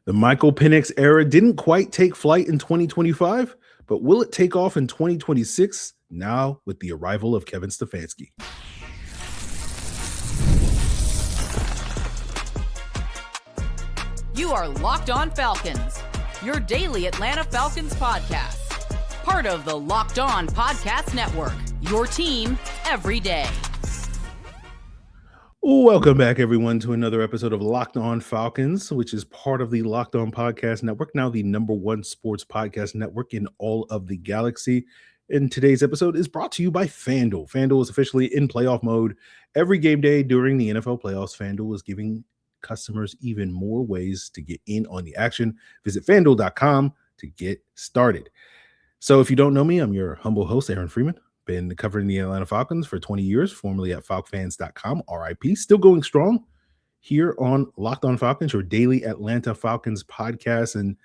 The Michael Penix era didn't quite take flight in 2025, but will it take off in 2026 now with the arrival of Kevin Stefanski? You are Locked On Falcons, your daily Atlanta Falcons podcast. Part of the Locked On Podcast Network, your team every day. Welcome back, everyone, to another episode of Locked On Falcons, which is part of the Locked On Podcast Network, now the #1 sports podcast network in all of the galaxy. And today's episode is brought to you by FanDuel. FanDuel is officially in playoff mode. Every game day during the NFL playoffs, FanDuel is giving customers even more ways to get in on the action. Visit FanDuel.com to get started. So if you don't know me, I'm your humble host, Aaron Freeman. Been covering the Atlanta Falcons for 20 years, formerly at FalcFans.com, RIP. Still going strong here on Locked On Falcons, your daily Atlanta Falcons podcast. And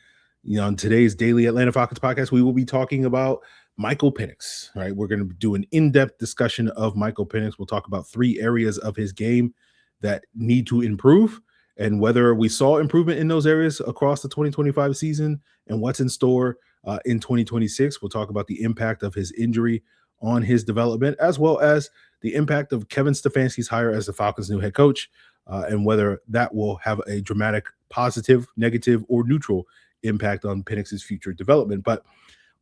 on today's daily Atlanta Falcons podcast, we will be talking about Michael Penix. Right, we're going to do an in-depth discussion of Michael Penix. We'll talk about 3 areas of his game that need to improve, and whether we saw improvement in those areas across the 2025 season and what's in store in 2026. We'll talk about the impact of his injury on his development, as well as the impact of Kevin Stefanski's hire as the Falcons' new head coach, and whether that will have a dramatic positive, negative, or neutral impact on Penix's future development. But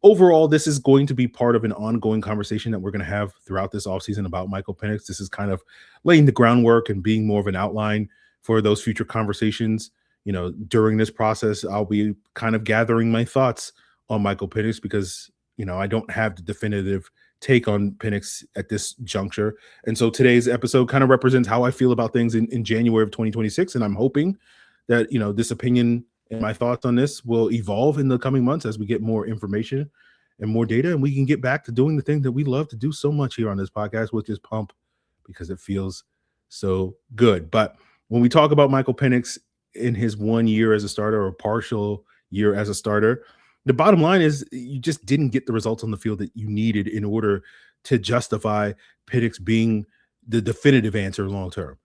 overall, this is going to be part of an ongoing conversation that we're going to have throughout this offseason about Michael Penix. This is kind of laying the groundwork and being more of an outline for those future conversations. During this process, I'll be kind of gathering my thoughts on Michael Penix because, I don't have the definitive take on Penix at this juncture. And so today's episode kind of represents how I feel about things in January of 2026. And I'm hoping that, this opinion and my thoughts on this will evolve in the coming months as we get more information and more data, and we can get back to doing the thing that we love to do so much here on this podcast, which is pump, because it feels so good. But when we talk about Michael Penix in his 1 year as a starter or partial year as a starter, the bottom line is you just didn't get the results on the field that you needed in order to justify Penix being the definitive answer long-term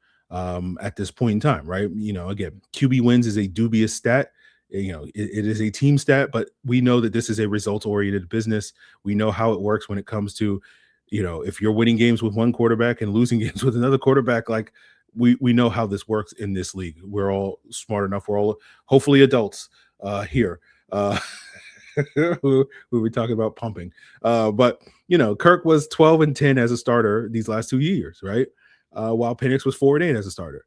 at this point in time, right? Again, QB wins is a dubious stat. It is a team stat, but we know that this is a results-oriented business. We know how it works when it comes to, if you're winning games with one quarterback and losing games with another quarterback, like we know how this works in this league. We're all smart enough. We're all hopefully adults here. Who we talking about pumping. But Kirk was 12-10 as a starter these last 2 years, right? While Penix was 4-8 as a starter.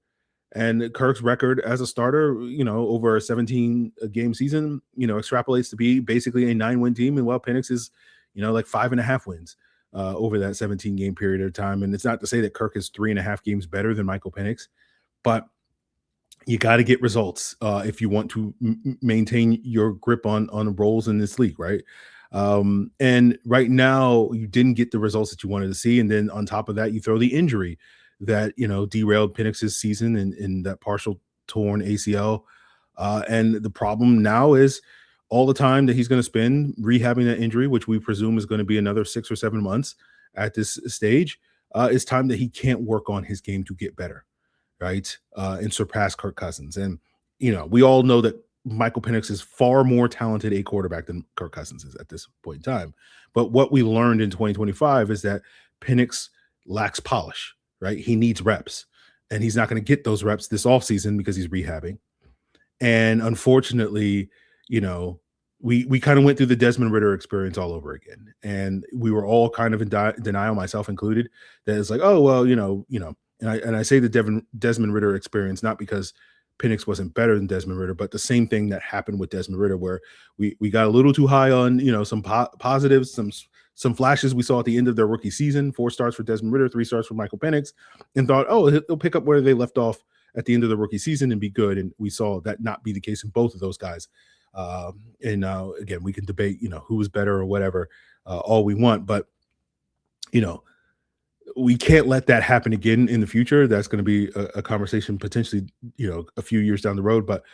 And Kirk's record as a starter, over a 17-game season, extrapolates to be basically a 9-win team. And while Penix is, like 5.5 wins over that 17-game period of time. And it's not to say that Kirk is 3.5 games better than Michael Penix, but you got to get results if you want to maintain your grip on roles in this league, right? And right now, you didn't get the results that you wanted to see. And then on top of that, you throw the injury that, derailed Penix's season in that partial torn ACL. And the problem now is all the time that he's going to spend rehabbing that injury, which we presume is going to be another 6 or 7 months at this stage, is time that he can't work on his game to get better. Right, and surpass Kirk Cousins. And, we all know that Michael Penix is far more talented a quarterback than Kirk Cousins is at this point in time. But what we learned in 2025 is that Penix lacks polish, right? He needs reps, and he's not going to get those reps this offseason because he's rehabbing. And unfortunately, we kind of went through the Desmond Ridder experience all over again. And we were all kind of in denial, myself included, that it's like, oh, well, And I say the Desmond Ridder experience not because Penix wasn't better than Desmond Ridder, but the same thing that happened with Desmond Ridder, where we got a little too high on some positives, some flashes we saw at the end of their rookie season. 4 starts for Desmond Ridder, 3 starts for Michael Penix, and thought, oh, he'll pick up where they left off at the end of the rookie season and be good. And we saw that not be the case in both of those guys. Again, we can debate who was better or whatever all we want, but we can't let that happen again in the future. That's going to be a conversation potentially, a few years down the road. But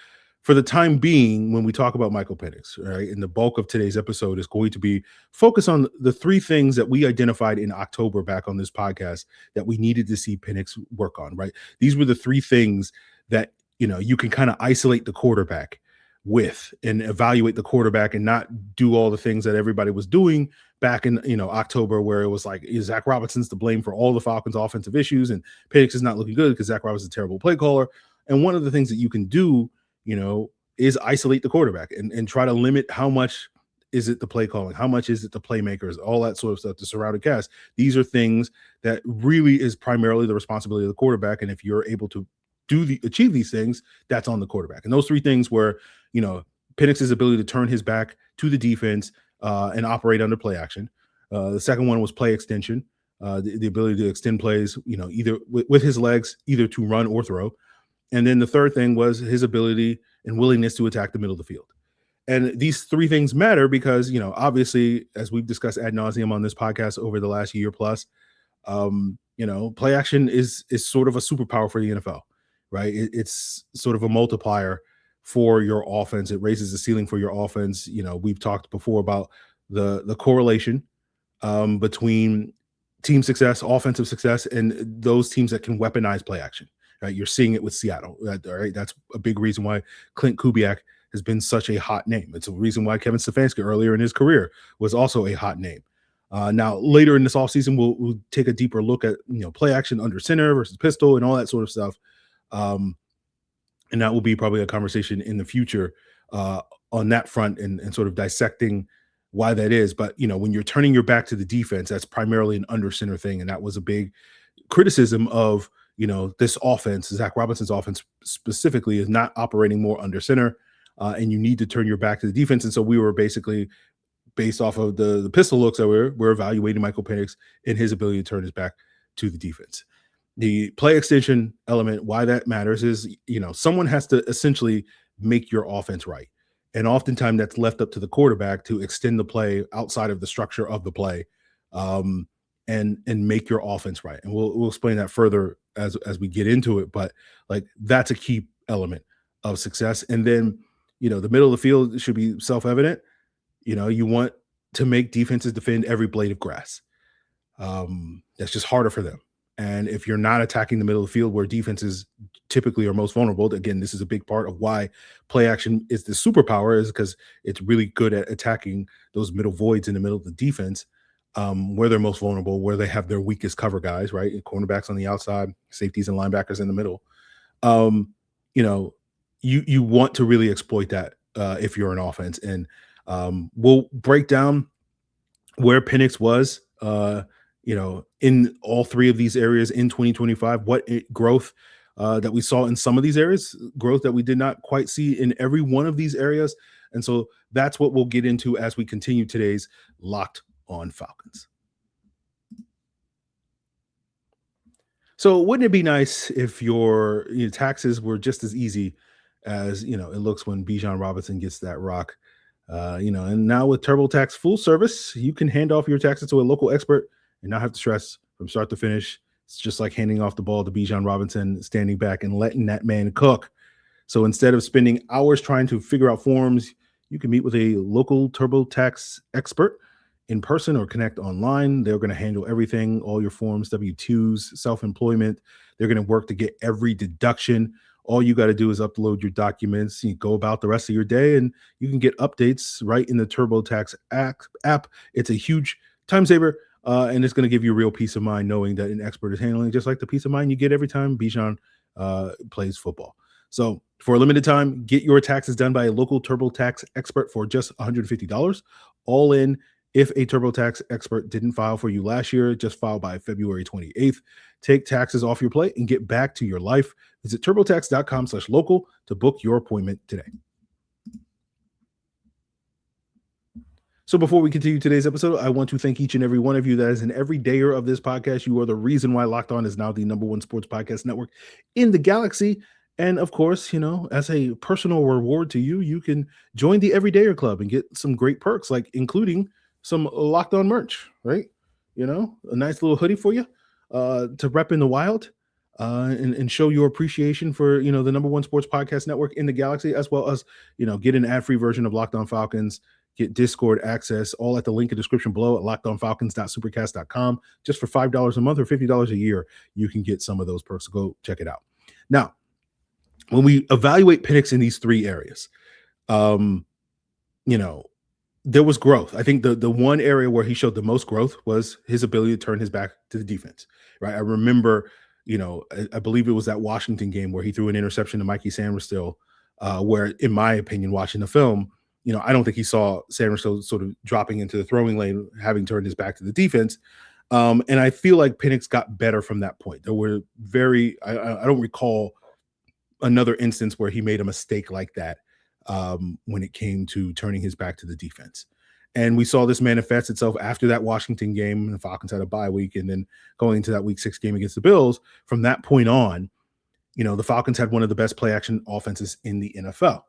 for the time being, when we talk about Michael Penix, right, and the bulk of today's episode is going to be focused on the 3 things that we identified in October back on this podcast that we needed to see Penix work on, right? These were the 3 things that, you can kind of isolate the quarterback with and evaluate the quarterback and not do all the things that everybody was doing back in October, where it was like Zach Robinson's to blame for all the Falcons' offensive issues, and Penix is not looking good because Zach Robinson's a terrible play caller. And one of the things that you can do, is isolate the quarterback and try to limit how much is it the play calling, how much is it the playmakers, all that sort of stuff, the surrounding cast. These are things that really is primarily the responsibility of the quarterback. And if you're able to achieve these things, that's on the quarterback. And those three things were, Penix's ability to turn his back to the defense and operate under play action. The second one was play extension, the ability to extend plays, either with his legs, either to run or throw. And then the third thing was his ability and willingness to attack the middle of the field. And these three things matter because, obviously, as we've discussed ad nauseum on this podcast over the last year plus, play action is sort of a superpower for the NFL, right? It's sort of a multiplier for your offense. It raises the ceiling for your offense. We've talked before about the correlation between team success, offensive success, and those teams that can weaponize play action. Right? You're seeing it with Seattle. Right? That's a big reason why Clint Kubiak has been such a hot name. It's a reason why Kevin Stefanski earlier in his career was also a hot name. Now, later in this offseason, we'll take a deeper look at play action under center versus pistol and all that sort of stuff. And that will be probably a conversation in the future on that front and sort of dissecting why that is. But, when you're turning your back to the defense, that's primarily an under center thing. And that was a big criticism of, this offense, Zach Robinson's offense specifically, is not operating more under center. And you need to turn your back to the defense. And so we were basically, based off of the pistol looks that we're evaluating Michael Penix and his ability to turn his back to the defense. The play extension element, why that matters is, someone has to essentially make your offense right. And oftentimes that's left up to the quarterback to extend the play outside of the structure of the play and make your offense right. And we'll explain that further as we get into it. But like, that's a key element of success. And then, the middle of the field should be self-evident. You want to make defenses defend every blade of grass. That's just harder for them. And if you're not attacking the middle of the field where defenses typically are most vulnerable, again, this is a big part of why play action is the superpower, is because it's really good at attacking those middle voids in the middle of the defense, where they're most vulnerable, where they have their weakest cover guys, right? Cornerbacks on the outside, safeties and linebackers in the middle. You want to really exploit that if you're an offense. And we'll break down where Penix was, in all three of these areas in 2025, what growth that we saw in some of these areas, growth that we did not quite see in every one of these areas. And so that's what we'll get into as we continue today's Locked on Falcons. So wouldn't it be nice if your taxes were just as easy as it looks when Bijan Robinson gets that rock? And now with TurboTax full service, you can hand off your taxes to a local expert and not have to stress from start to finish. It's just like handing off the ball to Bijan Robinson, standing back and letting that man cook. So instead of spending hours trying to figure out forms, you can meet with a local TurboTax expert in person or connect online. They're going to handle everything, all your forms, W-2s, self-employment. They're going to work to get every deduction. All you got to do is upload your documents. You go about the rest of your day, and you can get updates right in the TurboTax app. It's a huge time saver, and it's going to give you real peace of mind knowing that an expert is handling just like the peace of mind you get every time Bijan plays football. So for a limited time, get your taxes done by a local TurboTax expert for just $150, all in. If a TurboTax expert didn't file for you last year, just file by February 28th. Take taxes off your plate and get back to your life. Visit TurboTax.com/local to book your appointment today. So before we continue today's episode, I want to thank each and every one of you that is an everydayer of this podcast. You are the reason why Locked On is now the #1 sports podcast network in the galaxy. And of course, as a personal reward to you, you can join the Everydayer Club and get some great perks, like including some Locked On merch, right? A nice little hoodie for you to rep in the wild and show your appreciation for, the #1 sports podcast network in the galaxy, as well as, get an ad-free version of Locked On Falcons, get Discord access, all at the link in the description below at lockedonfalcons.supercast.com. Just for $5 a month or $50 a year, you can get some of those perks. So go check it out. Now, when we evaluate Penix in these three areas, um, you know, there was growth. I think the one area where he showed the most growth was his ability to turn his back to the defense, right? I remember, I believe it was that Washington game where he threw an interception to Mikey Samuelstill, where, in my opinion, watching the film, I don't think he saw Samuelstill sort of dropping into the throwing lane, having turned his back to the defense. And I feel like Penix got better from that point. There were I don't recall another instance where he made a mistake like that, when it came to turning his back to the defense. And we saw this manifest itself after that Washington game. The Falcons had a bye week, and then going into that Week 6 game against the Bills. From that point on, the Falcons had one of the best play action offenses in the NFL.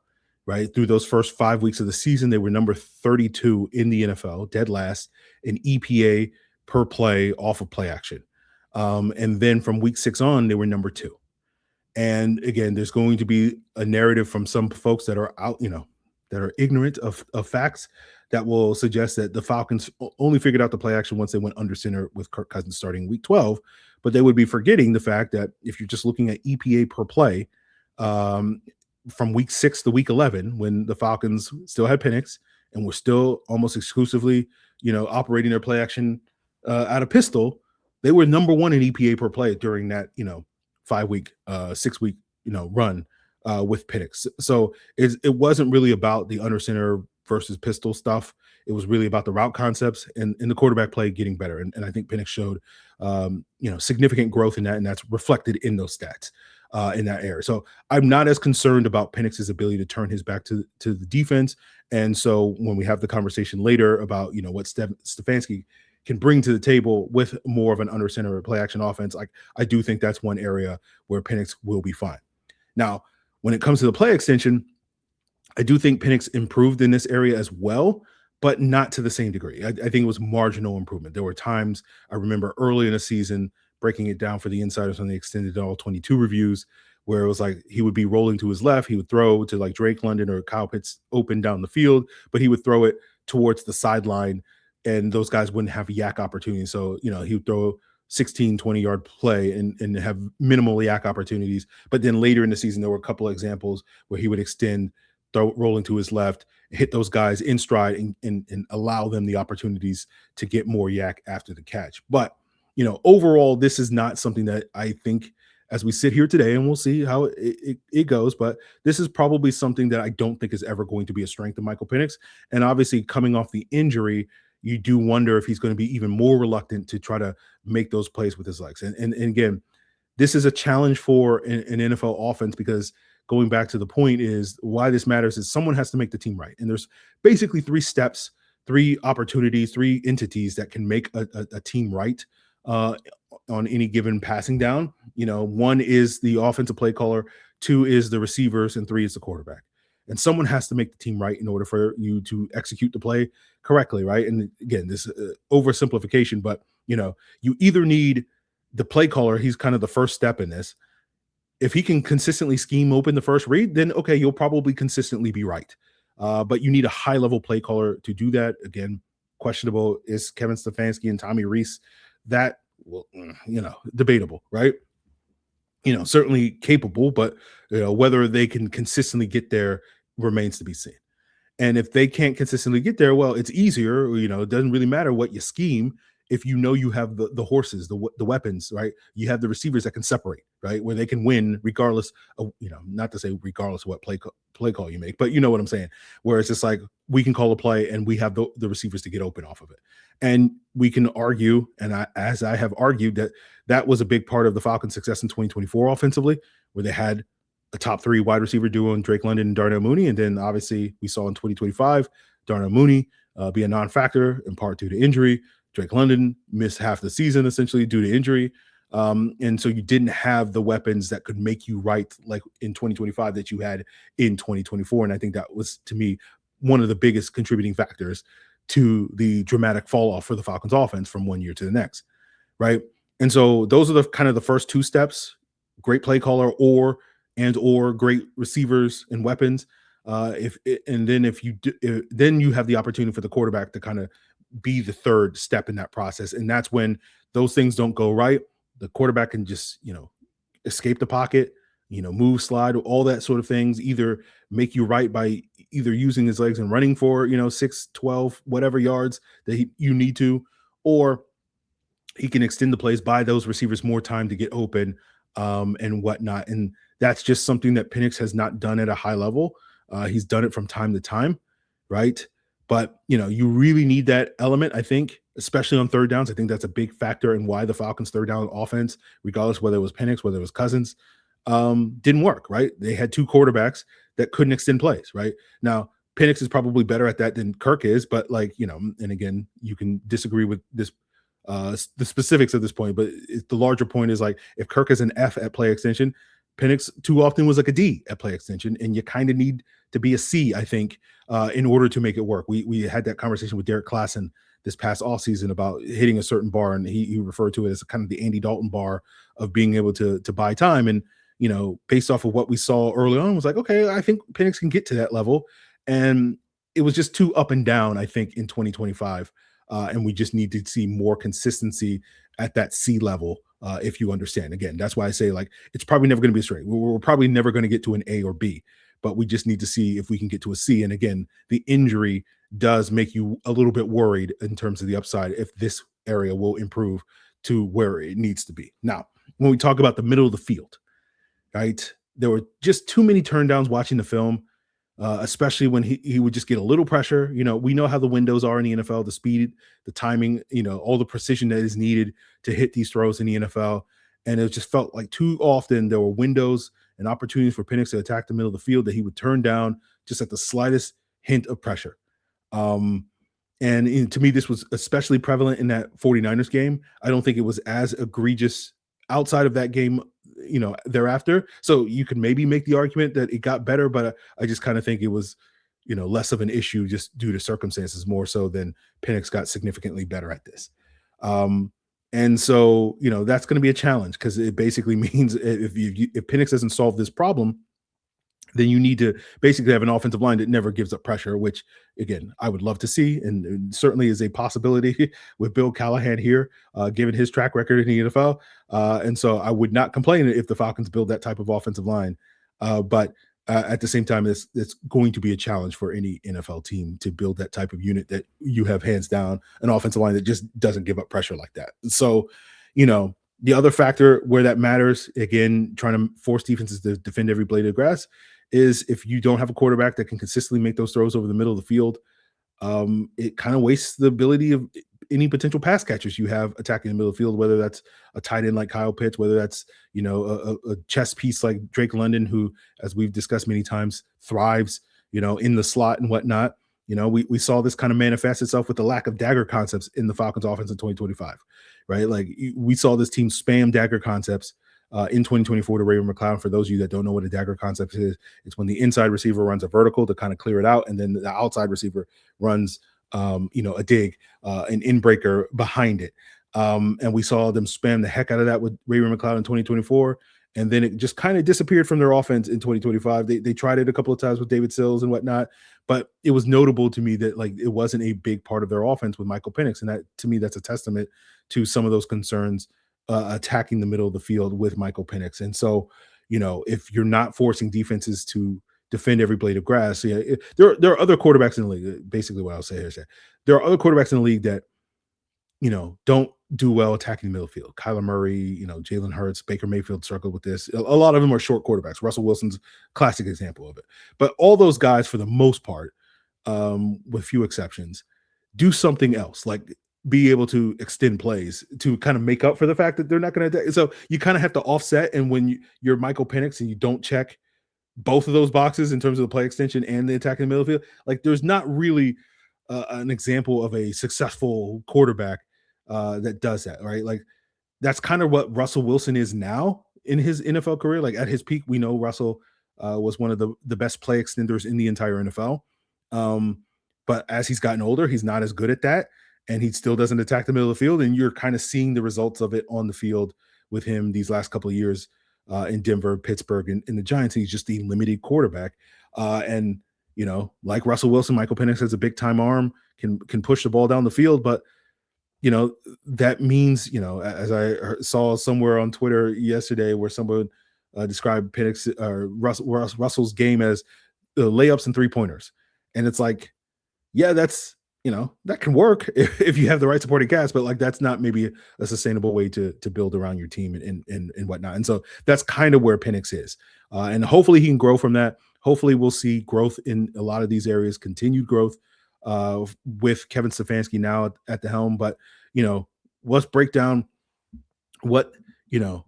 Right through those first 5 weeks of the season, they were number 32 in the NFL, dead last in EPA per play off of play action. And then from Week 6 on, they were number 2. And again, there's going to be a narrative from some folks that are out, that are ignorant of facts, that will suggest that the Falcons only figured out the play action once they went under center with Kirk Cousins starting Week 12. But they would be forgetting the fact that if you're just looking at EPA per play, from Week 6 to Week 11, when the Falcons still had Penix and were still almost exclusively, operating their play action out of pistol, they were number 1 in EPA per play during that, 5-week, 6-week, run with Penix. So it wasn't really about the under center versus pistol stuff. It was really about the route concepts and the quarterback play getting better. And I think Penix showed, significant growth in that, and that's reflected in those stats in that area. So I'm not as concerned about Penix's ability to turn his back to the defense. And so when we have the conversation later about, what Stefanski can bring to the table with more of an under center play action offense, I do think that's one area where Penix will be fine. Now, when it comes to the play extension, I do think Penix improved in this area as well, but not to the same degree. I think it was marginal improvement. There were times I remember early in the season, breaking it down for the insiders on the extended all 22 reviews, where it was like he would be rolling to his left, he would throw to like Drake London or Kyle Pitts open down the field, but he would throw it towards the sideline, and those guys wouldn't have yak opportunities. So, he would throw 16, 20-yard play and have minimal yak opportunities. But then later in the season, there were a couple of examples where he would extend, rolling to his left, hit those guys in stride and allow them the opportunities to get more yak after the catch. But, overall, this is not something that I think, as we sit here today, and we'll see how it goes, but this is probably something that I don't think is ever going to be a strength of Michael Penix. And obviously, coming off the injury, you do wonder if he's going to be even more reluctant to try to make those plays with his legs. And again, this is a challenge for an NFL offense, because going back to the point is why this matters is someone has to make the team right. And there's basically 3 steps, 3 opportunities, 3 entities that can make a team right on any given passing down. 1 is the offensive play caller, 2 is the receivers, and 3 is the quarterback. And someone has to make the team right in order for you to execute the play correctly, right? And again, this oversimplification, but you either need the play caller. He's kind of the first step in this. If he can consistently scheme open the first read, then okay, you'll probably consistently be right. But you need a high-level play caller to do that. Again, questionable is Kevin Stefanski and Tommy Rees. That, well, debatable, right? Certainly capable, but whether they can consistently get there remains to be seen. And if they can't consistently get there, well, it's easier. It doesn't really matter what you scheme if you have the horses, the weapons, right? You have the receivers that can separate, right, where they can win regardless of, not to say regardless of what play call you make, but you know what I'm saying. Where it's just like we can call a play and we have the receivers to get open off of it. And we can argue, and as I have argued, that was a big part of the Falcons' success in 2024 offensively, where they had a top 3 wide receiver duo in Drake London and Darnell Mooney. And then obviously we saw in 2025, Darnell Mooney be a non-factor in part due to injury. Drake London missed half the season essentially due to injury. And so you didn't have the weapons that could make you right like in 2025 that you had in 2024. And I think that was, to me, one of the biggest contributing factors to the dramatic fall off for the Falcons offense from one year to the next, right? And so those are the kind of the first 2 steps: great play caller or great receivers and weapons. Then you have the opportunity for the quarterback to kind of be the third step in that process. And that's when those things don't go right. The quarterback can just, escape the pocket, move, slide, all that sort of things, either make you right by, either using his legs and running for 6, 12, whatever yards that you need to, or he can extend the plays, buy those receivers more time to get open, and whatnot. And that's just something that Penix has not done at a high level. He's done it from time to time, right? But you really need that element, I think, especially on third downs. I think that's a big factor in why the Falcons' third down offense, regardless whether it was Penix, whether it was Cousins, didn't work, right? They had two quarterbacks that couldn't extend plays, right? Now, Penix is probably better at that than Kirk is, but and again, you can disagree with this the specifics of this point, but the larger point is like if Kirk is an F at play extension, Penix too often was like a D at play extension, and you kind of need to be a C, I think, in order to make it work. We had that conversation with Derek Klassen this past offseason about hitting a certain bar, and he referred to it as kind of the Andy Dalton bar of being able to buy time. And based off of what we saw early on, was like, okay, I think Penix can get to that level, and it was just too up and down, I think, in 2025. And we just need to see more consistency at that C level, if you understand. Again, that's why I say, like, it's probably never going to be straight. We're probably never going to get to an A or B, but we just need to see if we can get to a C. And again, the injury does make you a little bit worried in terms of the upside if this area will improve to where it needs to be. Now, when we talk about the middle of the field, right, there were just too many turndowns watching the film. Especially when he would just get a little pressure. We know how the windows are in the NFL, the speed, the timing, all the precision that is needed to hit these throws in the NFL. And it just felt like too often there were windows and opportunities for Penix to attack the middle of the field that he would turn down just at the slightest hint of pressure. And to me, this was especially prevalent in that 49ers game. I don't think it was as egregious outside of that game, thereafter. So you could maybe make the argument that it got better, but I just kind of think it was, less of an issue just due to circumstances more so than Penix got significantly better at this. And so, that's going to be a challenge because it basically means if Penix doesn't solve this problem, then you need to basically have an offensive line that never gives up pressure, which, again, I would love to see and certainly is a possibility with Bill Callahan here, given his track record in the NFL. And so I would not complain if the Falcons build that type of offensive line. But at the same time, it's going to be a challenge for any NFL team to build that type of unit that you have hands down an offensive line that just doesn't give up pressure like that. So, the other factor where that matters, again, trying to force defenses to defend every blade of grass, is if you don't have a quarterback that can consistently make those throws over the middle of the field, it kind of wastes the ability of any potential pass catchers you have attacking the middle of the field, whether that's a tight end like Kyle Pitts, whether that's, a chess piece like Drake London, who, as we've discussed many times, thrives, in the slot and whatnot. We saw this kind of manifest itself with the lack of dagger concepts in the Falcons offense in 2025, right? Like we saw this team spam dagger concepts in 2024 to Raven McLeod. For those of you that don't know what a dagger concept is, it's when the inside receiver runs a vertical to kind of clear it out, and then the outside receiver runs, a dig, an in-breaker behind it. And we saw them spam the heck out of that with Raven McLeod in 2024, and then it just kind of disappeared from their offense in 2025. They tried it a couple of times with David Sills and whatnot, but it was notable to me that like it wasn't a big part of their offense with Michael Penix, and that, to me, that's a testament to some of those concerns attacking the middle of the field with Michael Penix. And so, if you're not forcing defenses to defend every blade of grass, there are other quarterbacks in the league. Basically, what I'll say here is that there are other quarterbacks in the league that, don't do well attacking the middle field. Kyler Murray, Jalen Hurts, Baker Mayfield struggled with this. A lot of them are short quarterbacks. Russell Wilson's classic example of it. But all those guys, for the most part, with few exceptions, do something else, like be able to extend plays to kind of make up for the fact that they're not going to. So you kind of have to offset. And when you're Michael Penix and you don't check both of those boxes in terms of the play extension and the attack in the middle field, like there's not really an example of a successful quarterback that does that, right? Like that's kind of what Russell Wilson is now in his NFL career. Like at his peak, we know Russell was one of the best play extenders in the entire NFL. But as he's gotten older, he's not as good at that. And he still doesn't attack the middle of the field. And you're kind of seeing the results of it on the field with him these last couple of years in Denver, Pittsburgh, and the Giants. He's just a limited quarterback. And, like Russell Wilson, Michael Penix has a big time arm, can push the ball down the field. But, that means, as I saw somewhere on Twitter yesterday where someone described Penix or Russell's game as layups and 3-pointers. And it's like, yeah, that's, that can work if you have the right supporting cast, but like that's not maybe a sustainable way to build around your team and whatnot. And so that's kind of where Penix is. And hopefully he can grow from that. Hopefully we'll see growth in a lot of these areas, continued growth with Kevin Stefanski now at the helm. But, let's break down what,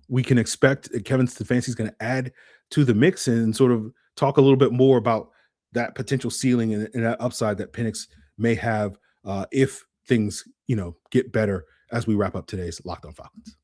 we can expect Kevin Stefanski is going to add to the mix and sort of talk a little bit more about that potential ceiling and that upside that Penix may have if things, get better as we wrap up today's Locked On Falcons.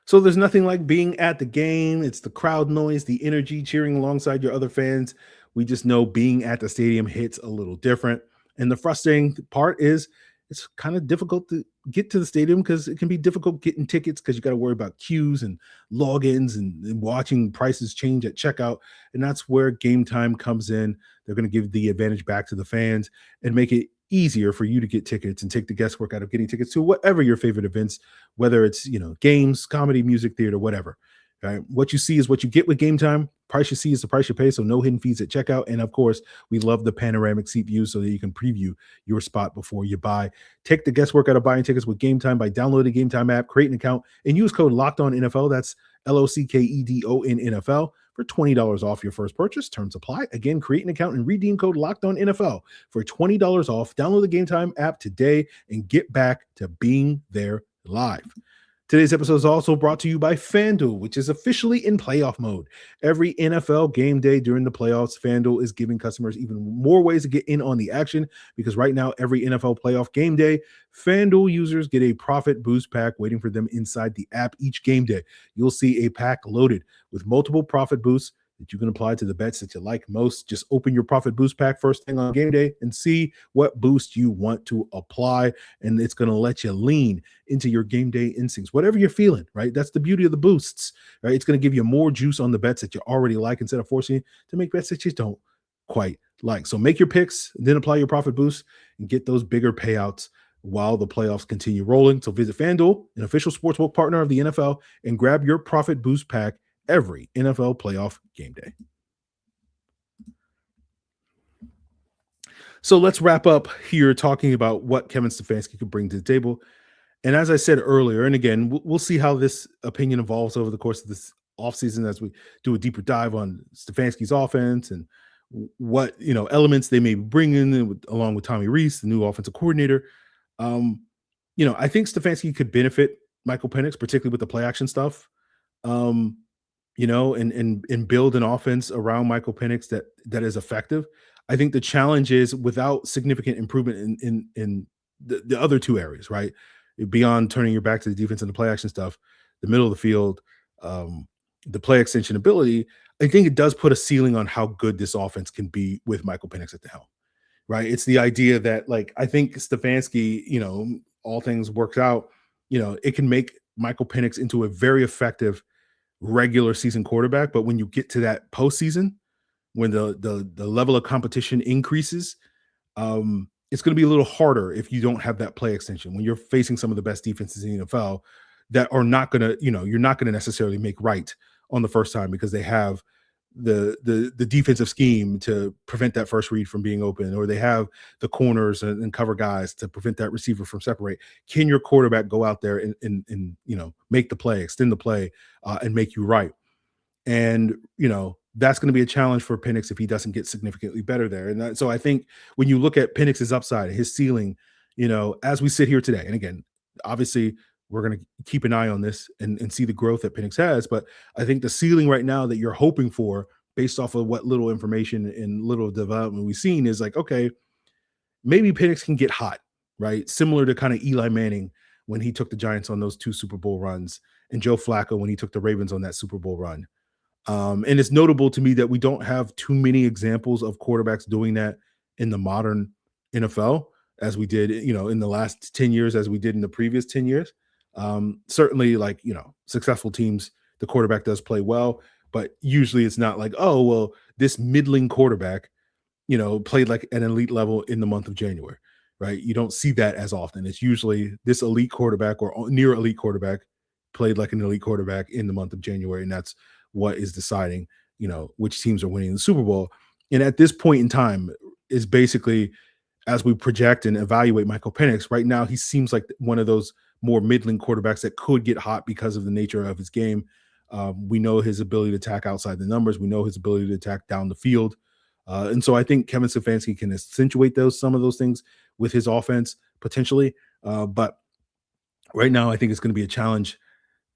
So there's nothing like being at the game. It's the crowd noise, the energy, cheering alongside your other fans. We just know being at the stadium hits a little different. And the frustrating part is it's kind of difficult to get to the stadium because it can be difficult getting tickets because you got to worry about queues and logins and watching prices change at checkout. And that's where Game Time comes in. They're going to give the advantage back to the fans and make it easier for you to get tickets and take the guesswork out of getting tickets to whatever your favorite events, whether it's, games, comedy, music, theater, whatever. Right? What you see is what you get with Game Time. Price you see is the price you pay, so no hidden fees at checkout. And of course, we love the panoramic seat view so that you can preview your spot before you buy. Take the guesswork out of buying tickets with Game Time by downloading the Game Time app, create an account, and use code LOCKEDONNFL. That's LOCKEDON NFL for $20 off your first purchase. Terms apply. Again, create an account and redeem code LOCKEDONNFL for $20 off. Download the Game Time app today and get back to being there live. Today's episode is also brought to you by FanDuel, which is officially in playoff mode. Every NFL game day during the playoffs, FanDuel is giving customers even more ways to get in on the action because right now, every NFL playoff game day, FanDuel users get a profit boost pack waiting for them inside the app each game day. You'll see a pack loaded with multiple profit boosts that you can apply to the bets that you like most. Just open your profit boost pack first thing on game day and see what boost you want to apply. And it's going to let you lean into your game day instincts, whatever you're feeling, right? That's the beauty of the boosts, right? It's going to give you more juice on the bets that you already like instead of forcing you to make bets that you don't quite like. So make your picks, then apply your profit boost and get those bigger payouts while the playoffs continue rolling. So visit FanDuel, an official sportsbook partner of the NFL, and grab your profit boost pack every NFL playoff game day. So let's wrap up here talking about what Kevin Stefanski could bring to the table. And as I said earlier, and again, we'll see how this opinion evolves over the course of this offseason as we do a deeper dive on Stefanski's offense and what elements they may bring in along with Tommy Rees, the new offensive coordinator. I think Stefanski could benefit Michael Penix, particularly with the play action stuff. And build an offense around Michael Penix that is effective. I think the challenge is without significant improvement in the other two areas, right? Beyond turning your back to the defense and the play action stuff, the middle of the field, the play extension ability, I think it does put a ceiling on how good this offense can be with Michael Penix at the helm, right? It's the idea that, like, I think Stefanski, all things works out, it can make Michael Penix into a very effective regular season quarterback, but when you get to that postseason, when the level of competition increases, it's going to be a little harder if you don't have that play extension. When you're facing some of the best defenses in the NFL that are not going to, you're not going to necessarily make right on the first time because they have the defensive scheme to prevent that first read from being open, or they have the corners and cover guys to prevent that receiver from separate. Can your quarterback go out there and make the play, extend the play, and make you right? And that's going to be a challenge for Penix if he doesn't get significantly better there. And so I think when you look at Penix's upside, his ceiling, as we sit here today, and again, obviously we're going to keep an eye on this and see the growth that Penix has. But I think the ceiling right now that you're hoping for, based off of what little information and little development we've seen, is like, okay, maybe Penix can get hot, right? Similar to kind of Eli Manning when he took the Giants on those 2 Super Bowl runs, and Joe Flacco when he took the Ravens on that Super Bowl run. And it's notable to me that we don't have too many examples of quarterbacks doing that in the modern NFL as we did, in the last 10 years, as we did in the previous 10 years. Certainly, like, successful teams, the quarterback does play well, but usually it's not like, oh, well, this middling quarterback, played like an elite level in the month of January, right? You don't see that as often. It's usually this elite quarterback or near elite quarterback played like an elite quarterback in the month of January, and that's what is deciding which teams are winning the Super Bowl. And at this point in time is basically, as we project and evaluate Michael Penix, right now he seems like one of those more middling quarterbacks that could get hot because of the nature of his game. We know his ability to attack outside the numbers. We know his ability to attack down the field. And so I think Kevin Stefanski can accentuate some of those things with his offense potentially. But right now, I think it's going to be a challenge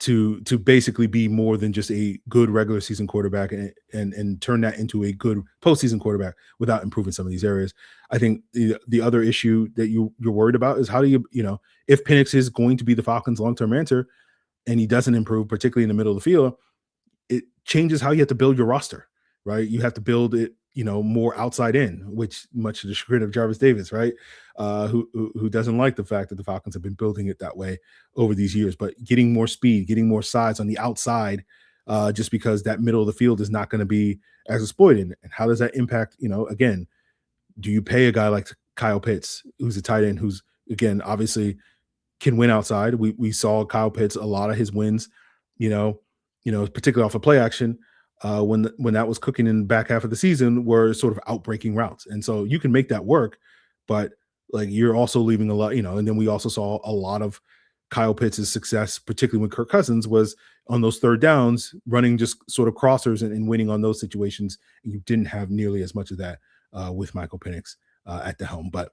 to basically be more than just a good regular season quarterback and turn that into a good postseason quarterback without improving some of these areas. I think the other issue that you're worried about is how do you if Penix is going to be the Falcons' long-term answer and he doesn't improve, particularly in the middle of the field, it changes how you have to build your roster, right? You have to build it, more outside in, which much to the chagrin of Jarvis Davis, right? Who doesn't like the fact that the Falcons have been building it that way over these years, but getting more speed, getting more size on the outside, just because that middle of the field is not going to be as exploited. And how does that impact, again, do you pay a guy like Kyle Pitts, who's a tight end, who's, again, obviously can win outside? We saw Kyle Pitts, a lot of his wins, particularly off of play action, when that was cooking in the back half of the season, were sort of outbreaking routes. And so you can make that work, but like you're also leaving a lot, and then we also saw a lot of Kyle Pitts' success, particularly when Kirk Cousins was on those third downs, running just sort of crossers and winning on those situations. And you didn't have nearly as much of that with Michael Penix at the helm. But,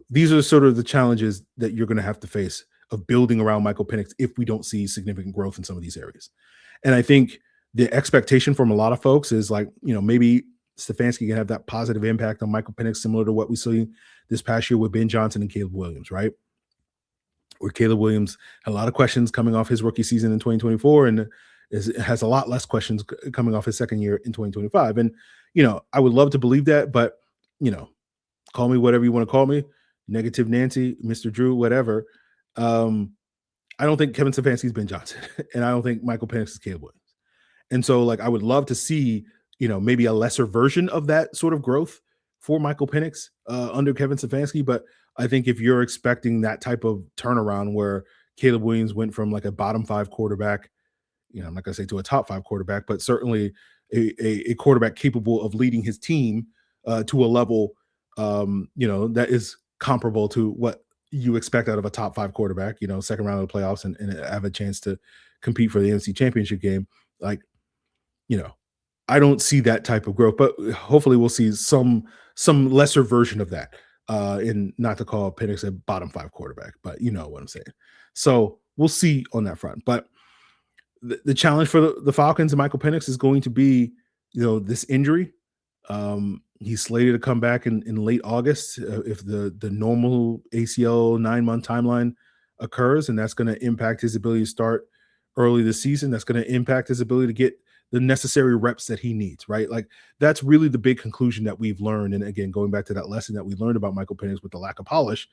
these are sort of the challenges that you're going to have to face of building around Michael Penix if we don't see significant growth in some of these areas. And I think the expectation from a lot of folks is like, maybe Stefanski can have that positive impact on Michael Penix, similar to what we saw this past year with Ben Johnson and Caleb Williams, right? Where Caleb Williams had a lot of questions coming off his rookie season in 2024 and has a lot less questions coming off his second year in 2025. And, I would love to believe that, but, call me whatever you want to call me, negative Nancy, Mr. Drew, whatever. I don't think Kevin Stefanski is Ben Johnson, and I don't think Michael Penix is Caleb Williams. And so, like, I would love to see, maybe a lesser version of that sort of growth for Michael Penix under Kevin Stefanski. But I think if you're expecting that type of turnaround where Caleb Williams went from like a bottom 5 quarterback, I'm not going to say to a top 5 quarterback, but certainly a quarterback capable of leading his team to a level, that is comparable to what you expect out of a top 5 quarterback, second round of the playoffs and have a chance to compete for the NFC Championship game. Like, I don't see that type of growth, but hopefully we'll see some lesser version of that. In not to call Penix a bottom 5 quarterback, but you know what I'm saying. So we'll see on that front. But the challenge for the Falcons and Michael Penix is going to be, this injury. He's slated to come back in late August if the normal ACL 9-month timeline occurs, and that's going to impact his ability to start early this season. That's going to impact his ability to get the necessary reps that he needs, right? Like that's really the big conclusion that we've learned. And again, going back to that lesson that we learned about Michael Penix with the lack of polish,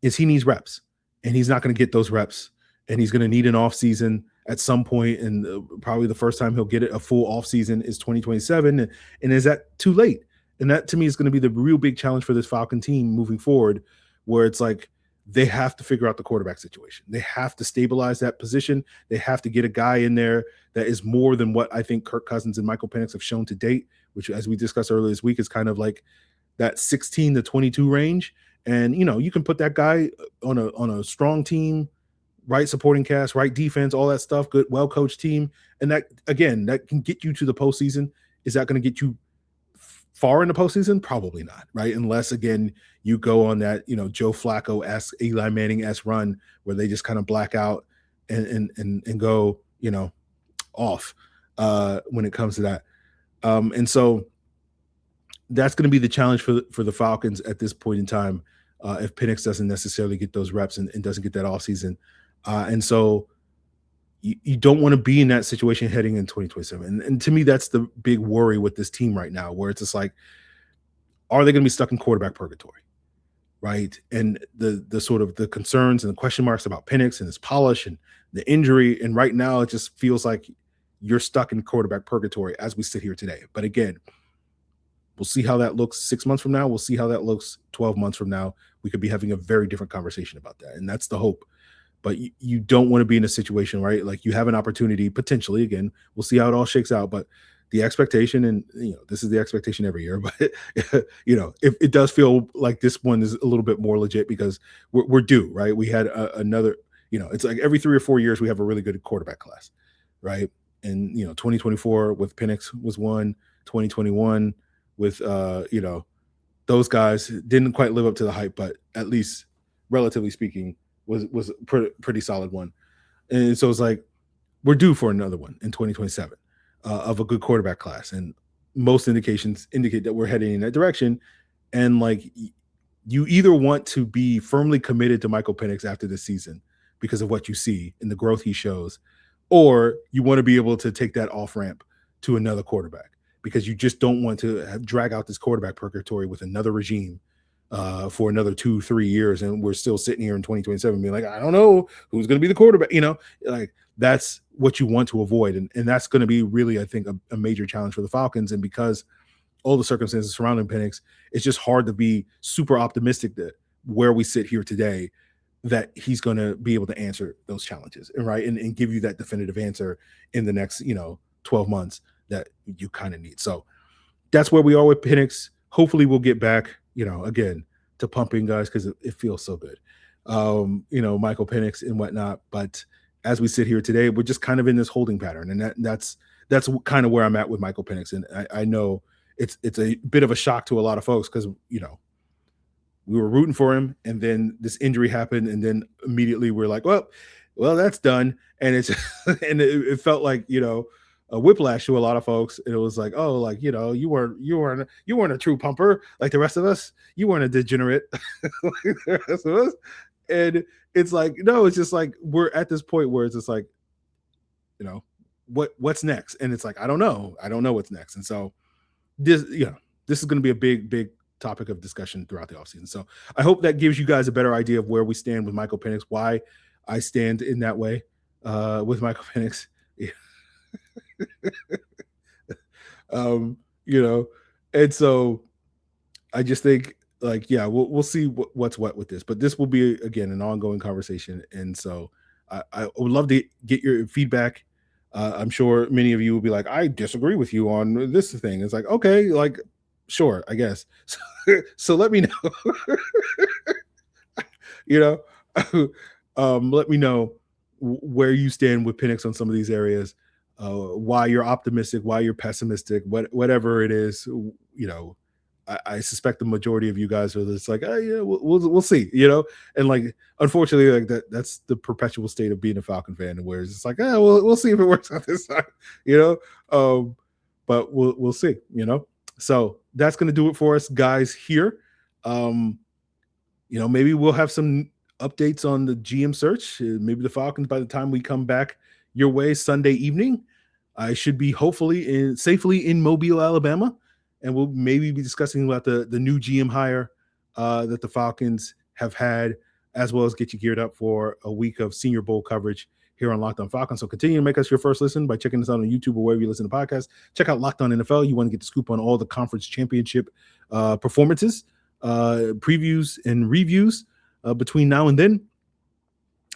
is he needs reps, and he's not going to get those reps, and he's going to need an off season at some point, and probably the first time he'll get it a full offseason is 2027. And is that too late? And that to me is going to be the real big challenge for this Falcon team moving forward, where it's like they have to figure out the quarterback situation. They have to stabilize that position. They have to get a guy in there that is more than what I think Kirk Cousins and Michael Penix have shown to date, which, as we discussed earlier this week, is kind of like that 16 to 22 range. And, you can put that guy on a strong team, right supporting cast, right defense, all that stuff, good, well-coached team. And that, again, that can get you to the postseason. Is that going to get you far in the postseason? Probably not, right? Unless, again, you go on that, Joe Flacco-esque, Eli Manning-esque run where they just kind of black out and go, off when it comes to that. And so that's going to be the challenge for the Falcons at this point in time if Penix doesn't necessarily get those reps and doesn't get that offseason. And so you don't want to be in that situation heading in 2027. And to me, that's the big worry with this team right now, where it's just like, are they going to be stuck in quarterback purgatory, right? And the sort of the concerns and the question marks about Penix and his polish and the injury. And right now, it just feels like you're stuck in quarterback purgatory as we sit here today. But again, we'll see how that looks 6 months from now. We'll see how that looks 12 months from now. We could be having a very different conversation about that. And that's the hope. but you don't want to be in a situation, right? Like you have an opportunity potentially. Again, we'll see how it all shakes out, but the expectation, and this is the expectation every year, but if it does feel like this one is a little bit more legit because we're due, right? We had another, it's like every 3 or 4 years we have a really good quarterback class, right? And 2024 with Penix was one, 2021 with those guys didn't quite live up to the hype, but at least relatively speaking was pretty solid one. And so it's like we're due for another one in 2027 of a good quarterback class, and most indications indicate that we're heading in that direction. And like you either want to be firmly committed to Michael Penix after this season because of what you see and the growth he shows, or you want to be able to take that off ramp to another quarterback because you just don't want to drag out this quarterback purgatory with another regime for another 2-3 years, and we're still sitting here in 2027 being like, I don't know who's going to be the quarterback. Like that's what you want to avoid, and that's going to be really, I think, a major challenge for the Falcons. And because all the circumstances surrounding Penix, it's just hard to be super optimistic that where we sit here today, that he's going to be able to answer those challenges, right, and give you that definitive answer in the next 12 months that you kind of need. So that's where we are with Penix. Hopefully we'll get back, again, to pumping guys because it feels so good, Michael Penix and whatnot. But as we sit here today, we're just kind of in this holding pattern, and that's kind of where I'm at with Michael Penix. And I know it's a bit of a shock to a lot of folks because we were rooting for him, and then this injury happened, and then immediately we're like, well, that's done, and it's and it felt like a whiplash to a lot of folks. And it was like, oh, like you weren't a true pumper like the rest of us. You weren't a degenerate like the rest of us. And it's like, no, it's just like we're at this point where it's just like, what's next? And it's like I don't know what's next. And so this is going to be a big topic of discussion throughout the offseason. So I hope that gives you guys a better idea of where we stand with Michael Penix, why I stand in that way with Michael Penix. And so I just think we'll see what's what with this, but this will be again an ongoing conversation. And so I would love to get your feedback. I'm sure many of you will be like, I disagree with you on this thing. It's like, okay, like, sure, I guess. So let me know, let me know where you stand with Penix on some of these areas. Why you're optimistic, why you're pessimistic, whatever it is, I suspect the majority of you guys are just like, oh yeah, we'll see, and like, unfortunately, like that's the perpetual state of being a Falcon fan, where it's just like, we'll see if it works out this time, but we'll see, So that's going to do it for us guys here. Maybe we'll have some updates on the GM search. Maybe the Falcons, by the time we come back your way Sunday evening, I should be hopefully safely in Mobile, Alabama, and we'll maybe be discussing about the new GM hire that the Falcons have had, as well as get you geared up for a week of Senior Bowl coverage here on Locked On Falcons. So continue to make us your first listen by checking us out on YouTube or wherever you listen to podcasts. Check out Locked On NFL. You want to get the scoop on all the conference championship performances, previews, and reviews between now and then.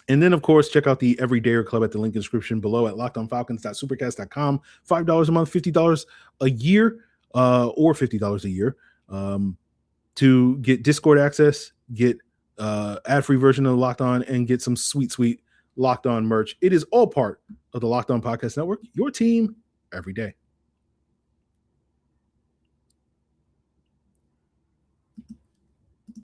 And then, of course, check out the Everydayer Club at the link in the description below at lockedonfalcons.supercast.com. $5 a month, $50 a year, or $50 a year to get Discord access, get ad-free version of Locked On, and get some sweet Locked On merch. It is all part of the Locked On Podcast Network, your team every day.